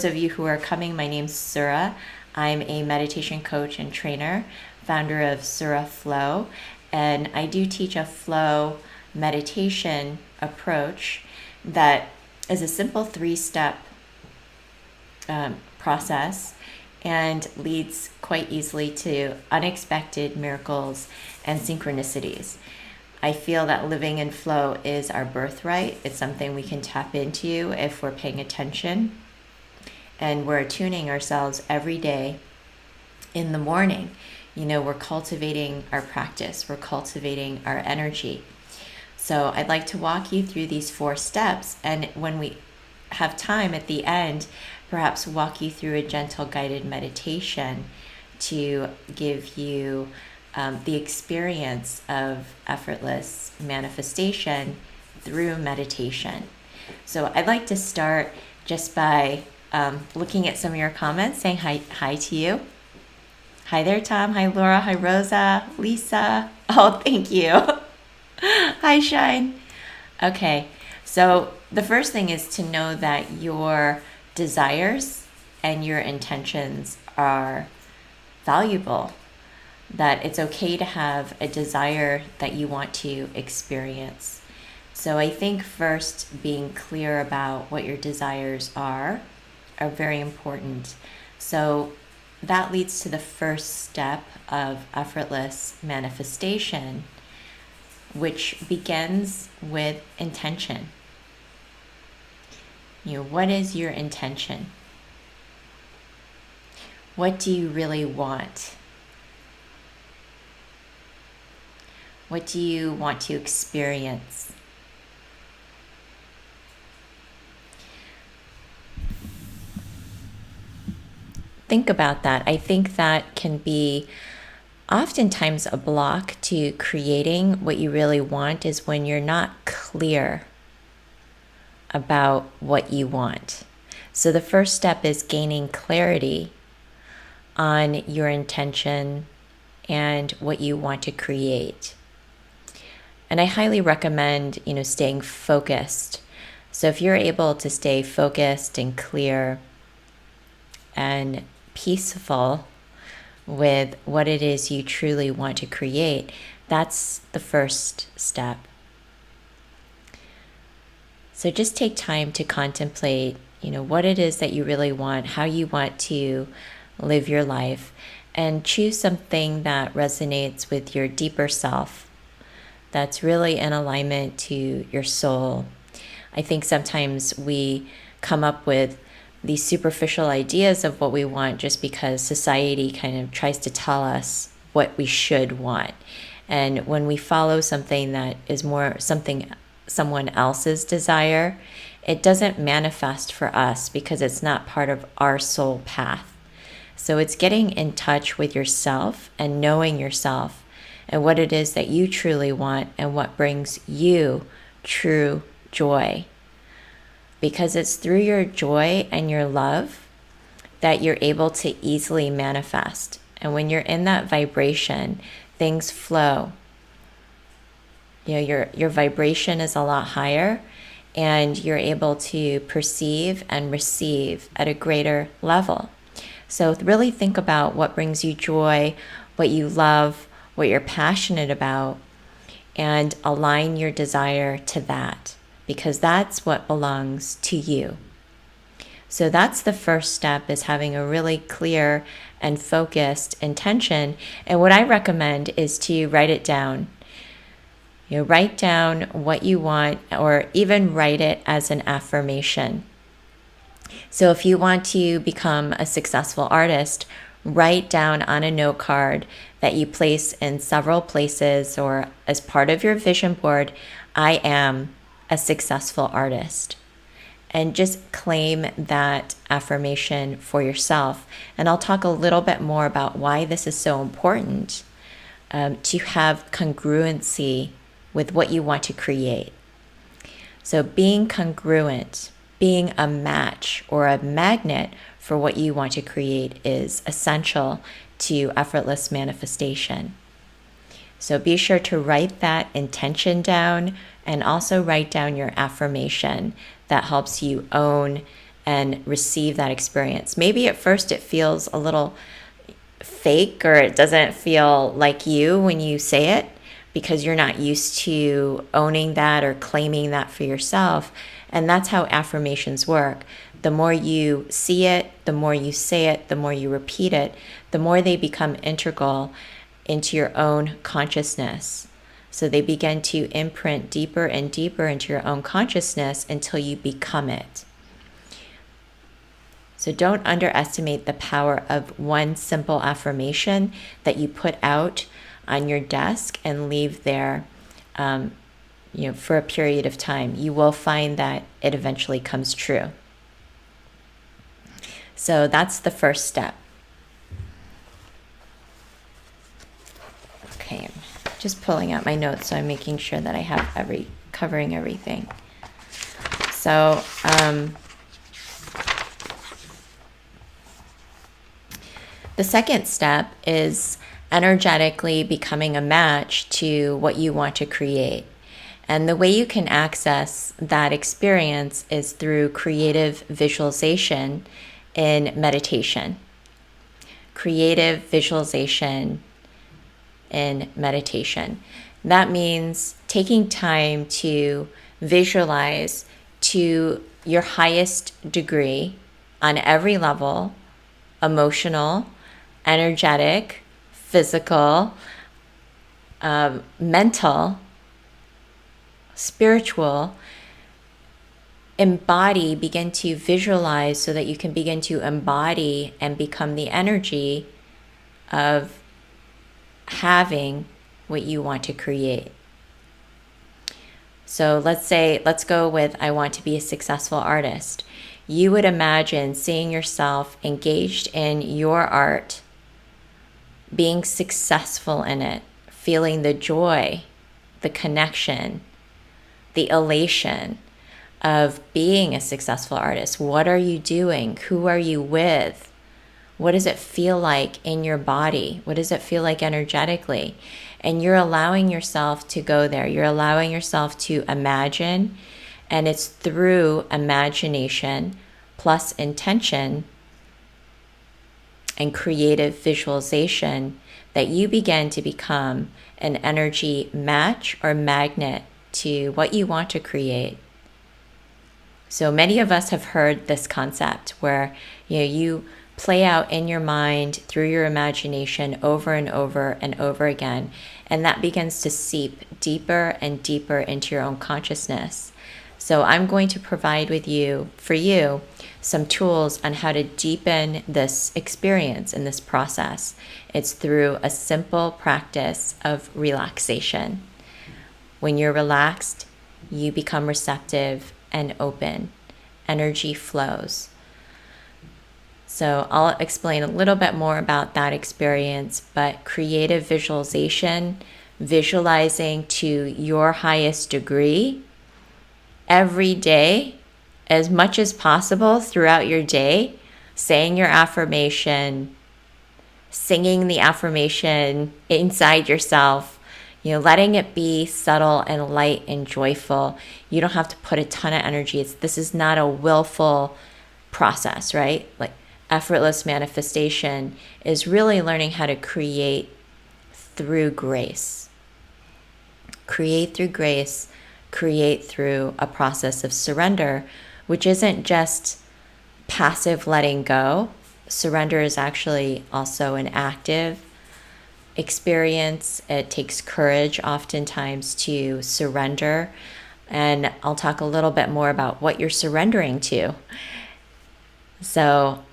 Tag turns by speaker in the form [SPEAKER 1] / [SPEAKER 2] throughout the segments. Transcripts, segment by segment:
[SPEAKER 1] of you who are coming, my name's Sura. I'm a meditation coach and trainer, founder of Sura Flow, and I do teach a flow meditation approach that is a simple 3-step process and leads quite easily to unexpected miracles and synchronicities. I feel that living in flow is our birthright. It's something we can tap into if we're paying attention and we're attuning ourselves every day in the morning. We're cultivating our practice, we're cultivating our energy. So I'd like to walk you through these 4 steps, and when we have time at the end, perhaps walk you through a gentle guided meditation to give you the experience of effortless manifestation through meditation. So I'd like to start just by looking at some of your comments, saying hi to you. Hi there, Tom. Hi, Laura. Hi, Rosa. Lisa. Oh, thank you. Hi, Shine. Okay, so the first thing is to know that your desires and your intentions are valuable, that it's okay to have a desire that you want to experience. So I think first being clear about what your desires are very important. So that leads to the first step of effortless manifestation, which begins with intention. What is your intention? What do you really want? What do you want to experience? Think about that. I think that can be oftentimes a block to creating what you really want, is when you're not clear about what you want. So the first step is gaining clarity on your intention and what you want to create. And I highly recommend, staying focused. So if you're able to stay focused and clear and peaceful with what it is you truly want to create, that's the first step. So just take time to contemplate, what it is that you really want, how you want to live your life, and choose something that resonates with your deeper self, that's really in alignment to your soul. I think sometimes we come up with these superficial ideas of what we want just because society kind of tries to tell us what we should want. And when we follow something that is more someone else's desire, it doesn't manifest for us because it's not part of our soul path. So it's getting in touch with yourself and knowing yourself and what it is that you truly want and what brings you true joy. Because it's through your joy and your love that you're able to easily manifest. And when you're in that vibration, things flow. Your vibration is a lot higher, and you're able to perceive and receive at a greater level. So really think about what brings you joy, what you love, what you're passionate about, and align your desire to that, because that's what belongs to you. So that's the first step, is having a really clear and focused intention. And what I recommend is to write it down. Write down what you want, or even write it as an affirmation. So if you want to become a successful artist, write down on a note card that you place in several places or as part of your vision board, I am a successful artist. And just claim that affirmation for yourself. And I'll talk a little bit more about why this is so important, to have congruency with what you want to create. So being congruent, being a match or a magnet for what you want to create is essential to effortless manifestation. So be sure to write that intention down, and also write down your affirmation that helps you own and receive that experience. Maybe at first it feels a little fake, or it doesn't feel like you when you say it, because you're not used to owning that or claiming that for yourself. And that's how affirmations work. The more you see it, the more you say it, the more you repeat it, the more they become integral into your own consciousness. So they begin to imprint deeper and deeper into your own consciousness until you become it. So don't underestimate the power of one simple affirmation that you put out on your desk and leave there for a period of time. You will find that it eventually comes true. So that's the first step. Okay, just pulling out my notes, so I'm making sure that I have covering everything. So the second step is energetically becoming a match to what you want to create. And the way you can access that experience is through creative visualization in meditation. Creative visualization in meditation. That means taking time to visualize to your highest degree on every level: emotional, energetic, physical, mental, spiritual. Begin to visualize so that you can begin to embody and become the energy of having what you want to create. So let's go with, I want to be a successful artist. You would imagine seeing yourself engaged in your art, being successful in it, feeling the joy, the connection, the elation of being a successful artist. What are you doing? Who are you with? What does it feel like in your body? What does it feel like energetically? And you're allowing yourself to go there. You're allowing yourself to imagine. And it's through imagination plus intention and creative visualization that you begin to become an energy match or magnet to what you want to create. So many of us have heard this concept where you play out in your mind through your imagination over and over and over again, and that begins to seep deeper and deeper into your own consciousness. So I'm going to provide for you some tools on how to deepen this experience and this process. It's through a simple practice of relaxation. When you're relaxed, you become receptive and open. Energy flows. So I'll explain a little bit more about that experience, but creative visualization, visualizing to your highest degree every day, as much as possible throughout your day, saying your affirmation, singing the affirmation inside yourself, letting it be subtle and light and joyful. You don't have to put a ton of energy. This is not a willful process, right? Like effortless manifestation is really learning how to create through grace. Create through grace, create through a process of surrender, which isn't just passive letting go. Surrender is actually also an active experience. It takes courage oftentimes to surrender. And I'll talk a little bit more about what you're surrendering to. So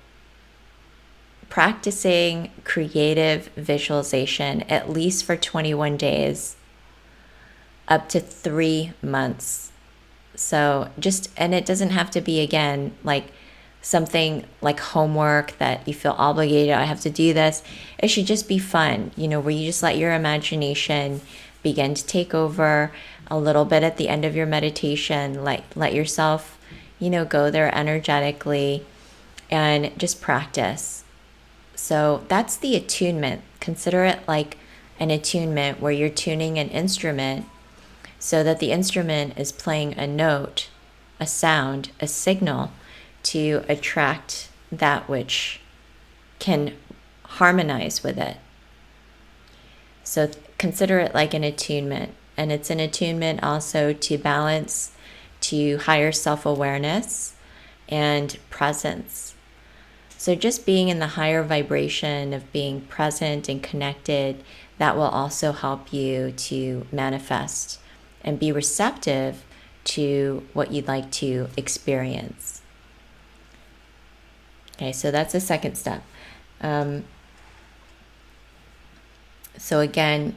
[SPEAKER 1] practicing creative visualization at least for 21 days, up to 3 months. So and it doesn't have to be, again, like something like homework that you feel obligated, I have to do this. It should just be fun, where you just let your imagination begin to take over a little bit at the end of your meditation. Let yourself, go there energetically and just practice. So that's the attunement. Consider it like an attunement where you're tuning an instrument so that the instrument is playing a note, a sound, a signal to attract that which can harmonize with it. So consider it like an attunement. And it's an attunement also to balance, to higher self-awareness and presence. So just being in the higher vibration of being present and connected, that will also help you to manifest and be receptive to what you'd like to experience. Okay, so that's the second step. So again,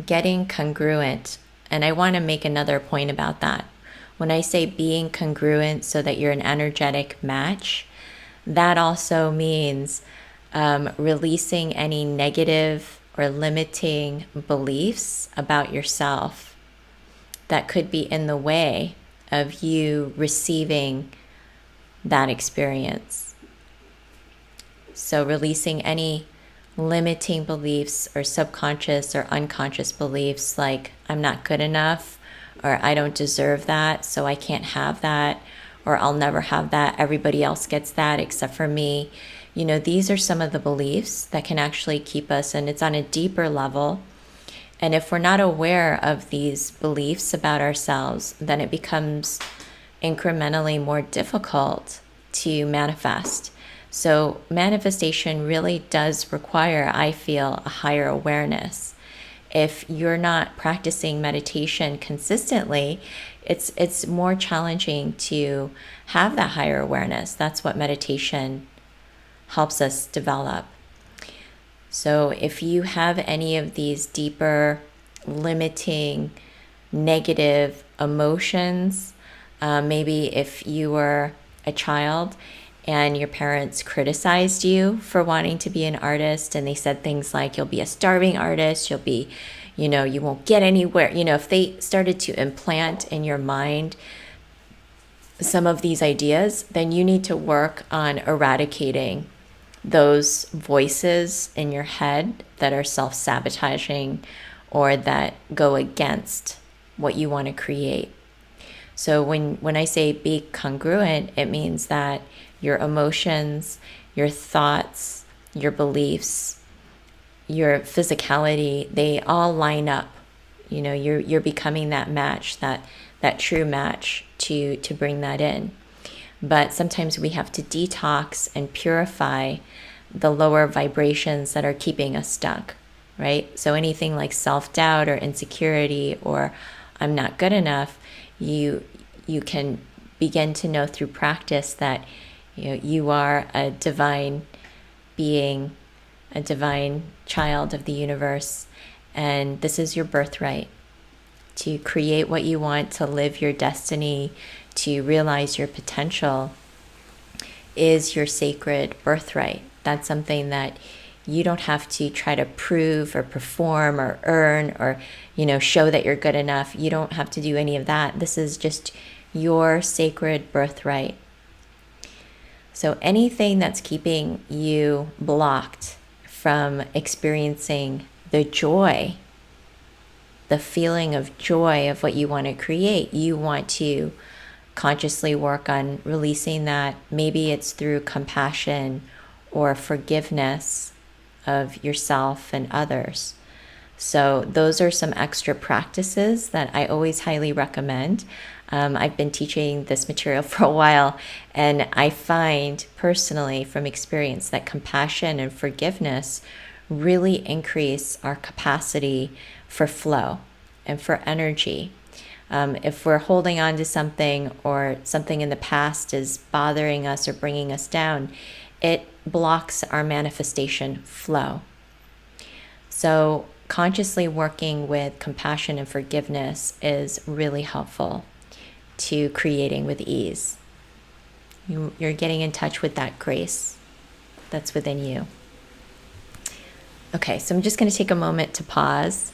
[SPEAKER 1] getting congruent. And I want to make another point about that. When I say being congruent so that you're an energetic match, that also means releasing any negative or limiting beliefs about yourself that could be in the way of you receiving that experience. So releasing any limiting beliefs or subconscious or unconscious beliefs like I'm not good enough, or I don't deserve that, so I can't have that, or I'll never have that, everybody else gets that except for me. You know, these are some of the beliefs that can actually keep us, and it's on a deeper level. And if we're not aware of these beliefs about ourselves, then it becomes incrementally more difficult to manifest. So manifestation really does require, I feel, a higher awareness. If you're not practicing meditation consistently, it's more challenging to have that higher awareness. That's what meditation helps us develop. So if you have any of these deeper, limiting, negative emotions, maybe if you were a child and your parents criticized you for wanting to be an artist, and they said things like, you'll be a starving artist, you'll be, you won't get anywhere. If they started to implant in your mind some of these ideas, then you need to work on eradicating those voices in your head that are self-sabotaging or that go against what you want to create. So when I say be congruent, it means that your emotions, your thoughts, your beliefs, your physicality, they all line up. You're becoming that match, that true match to bring that in. But sometimes we have to detox and purify the lower vibrations that are keeping us stuck, right? So anything like self-doubt or insecurity or I'm not good enough, you can begin to know through practice that you are a divine being, a divine child of the universe, and this is your birthright to create what you want, to live your destiny, to realize your potential is your sacred birthright. That's something that you don't have to try to prove or perform or earn or, show that you're good enough. You don't have to do any of that. This is just your sacred birthright. So anything that's keeping you blocked from experiencing the joy, the feeling of joy of what you want to create, you want to consciously work on releasing that. Maybe it's through compassion or forgiveness of yourself and others. So those are some extra practices that I always highly recommend. I've been teaching this material for a while, and I find personally from experience that compassion and forgiveness really increase our capacity for flow and for energy. If we're holding on to something or something in the past is bothering us or bringing us down, it blocks our manifestation flow. So consciously working with compassion and forgiveness is really helpful to creating with ease. You're getting in touch with that grace that's within you. Okay, so I'm just going to take a moment to pause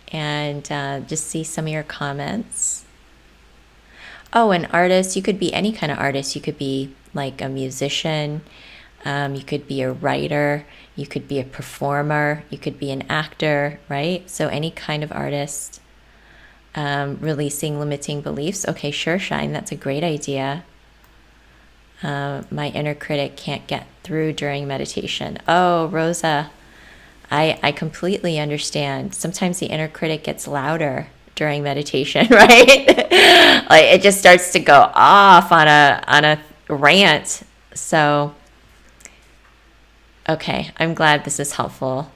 [SPEAKER 1] and just see some of your comments. Oh, an artist, you could be any kind of artist. You could be like a musician, you could be a writer, you could be a performer, you could be an actor, right? So any kind of artist. Releasing limiting beliefs. Okay, sure, Shine, that's a great idea. My inner critic can't get through during meditation. Oh, Rosa, I completely understand. Sometimes the inner critic gets louder during meditation, right? Like it just starts to go off on a rant. So, okay, I'm glad this is helpful.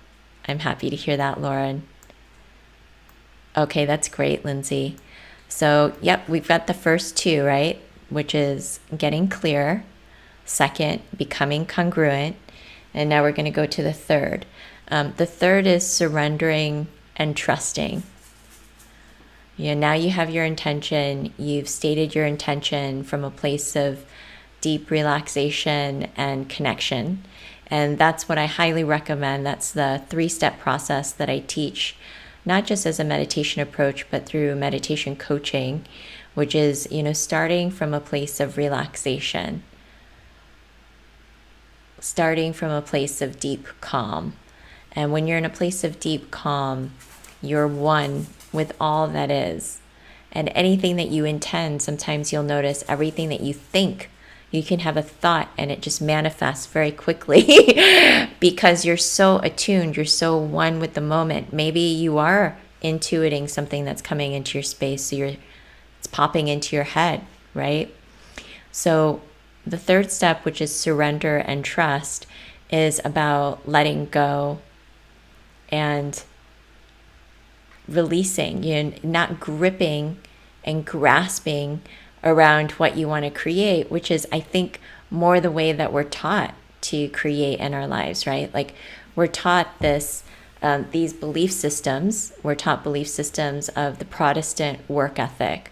[SPEAKER 1] I'm happy to hear that, Lauren. Okay, that's great, Lindsay. So, yep, we've got the first two, right? Which is getting clear. Second, becoming congruent. And now we're going to go to the third. The third is surrendering and trusting. Now you have your intention. You've stated your intention from a place of deep relaxation and connection. And that's what I highly recommend. That's the 3-step process that I teach, not just as a meditation approach, but through meditation coaching, which is, starting from a place of relaxation, starting from a place of deep calm. And when you're in a place of deep calm, you're one with all that is. And anything that you intend, sometimes you'll notice everything that you think. You can have a thought and it just manifests very quickly because you're so attuned, you're so one with the moment. Maybe you are intuiting something that's coming into your space, so it's popping into your head, right? So the third step, which is surrender and trust, is about letting go and releasing, not gripping and grasping around what you want to create, which is, I think, more the way that we're taught to create in our lives, right? Like we're taught these belief systems. We're taught belief systems of the Protestant work ethic.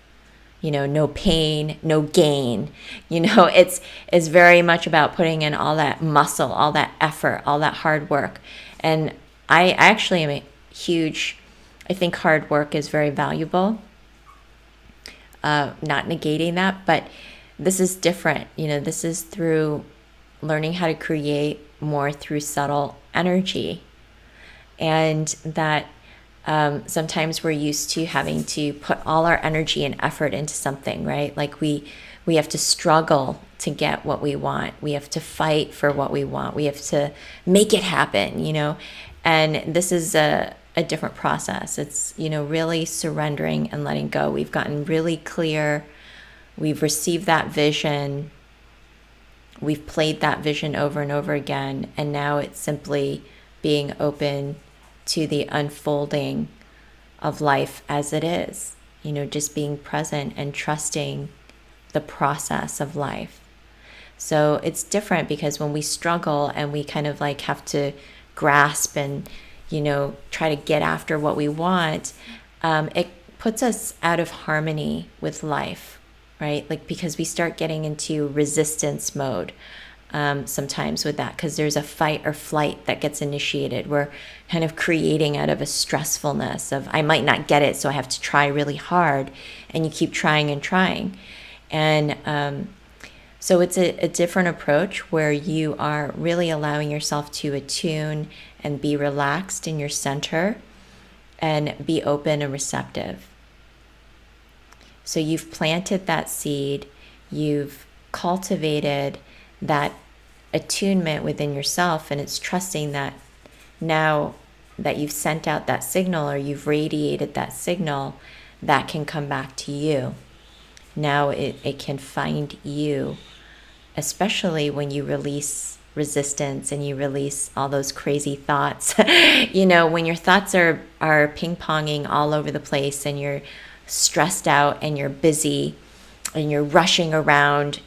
[SPEAKER 1] No pain, no gain. It's very much about putting in all that muscle, all that effort, all that hard work. And I actually am I think hard work is very valuable. Not negating that, but this is different. This is through learning how to create more through subtle energy. And that sometimes we're used to having to put all our energy and effort into something, right? Like we have to struggle to get what we want. We have to fight for what we want. We have to make it happen, And this is a different process. It's, really surrendering and letting go. We've gotten really clear. We've received that vision. We've played that vision over and over again. And now it's simply being open to the unfolding of life as it is, just being present and trusting the process of life. So it's different because when we struggle and we kind of like have to grasp and try to get after what we want, it puts us out of harmony with life, right? Like because we start getting into resistance mode sometimes with that, because there's a fight or flight that gets initiated. We're kind of creating out of a stressfulness of, I might not get it, so I have to try really hard, and you keep trying and trying. And so it's a different approach where you are really allowing yourself to attune and be relaxed in your center and be open and receptive. So you've planted that seed, you've cultivated that attunement within yourself, and it's trusting that now that you've sent out that signal or you've radiated that signal, that can come back to you. Now it can find you, especially when you release resistance and you release all those crazy thoughts. When your thoughts are ping-ponging all over the place and you're stressed out and you're busy and you're rushing around,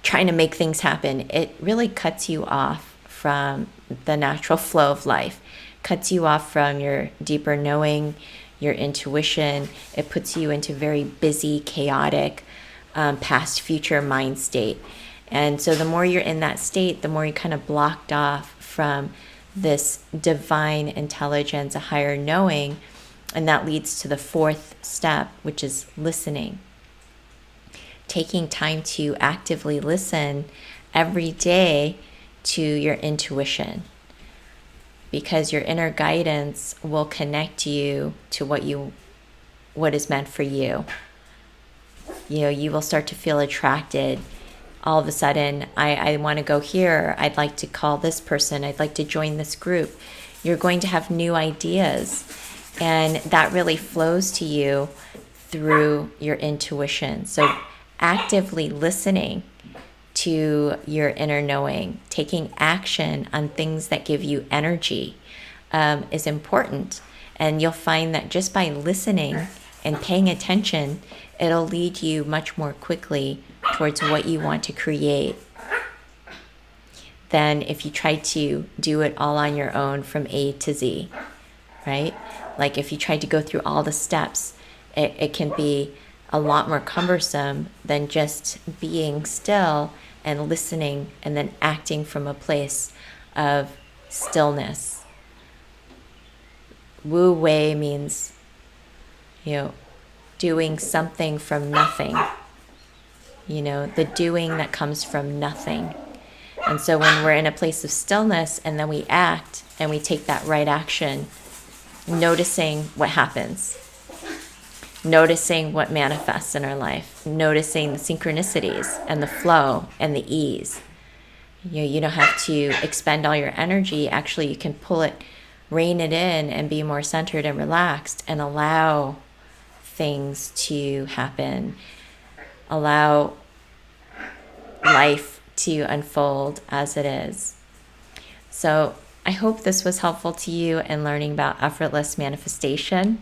[SPEAKER 1] trying to make things happen, it really cuts you off from the natural flow of life, cuts you off from your deeper knowing, your intuition. It puts you into very busy, chaotic, past, future mind state. And so the more you're in that state, the more you're kind of blocked off from this divine intelligence, a higher knowing. And that leads to the fourth step, which is listening. Taking time to actively listen every day to your intuition, because your inner guidance will connect you to what is meant for you. You will start to feel attracted all of a sudden, I want to go here. I'd like to call this person. I'd like to join this group. You're going to have new ideas. And that really flows to you through your intuition. So actively listening to your inner knowing, taking action on things that give you energy is important. And you'll find that just by listening and paying attention, it'll lead you much more quickly towards what you want to create than if you try to do it all on your own from A to Z, right? Like if you try to go through all the steps, it can be a lot more cumbersome than just being still and listening and then acting from a place of stillness. Wu Wei means, doing something from nothing. The doing that comes from nothing. And so when we're in a place of stillness and then we act and we take that right action, noticing what happens, noticing what manifests in our life, noticing the synchronicities and the flow and the ease. You don't have to expend all your energy. Actually, you can pull it, rein it in, and be more centered and relaxed and allow things to happen. Allow life to unfold as it is. So I hope this was helpful to you in learning about effortless manifestation.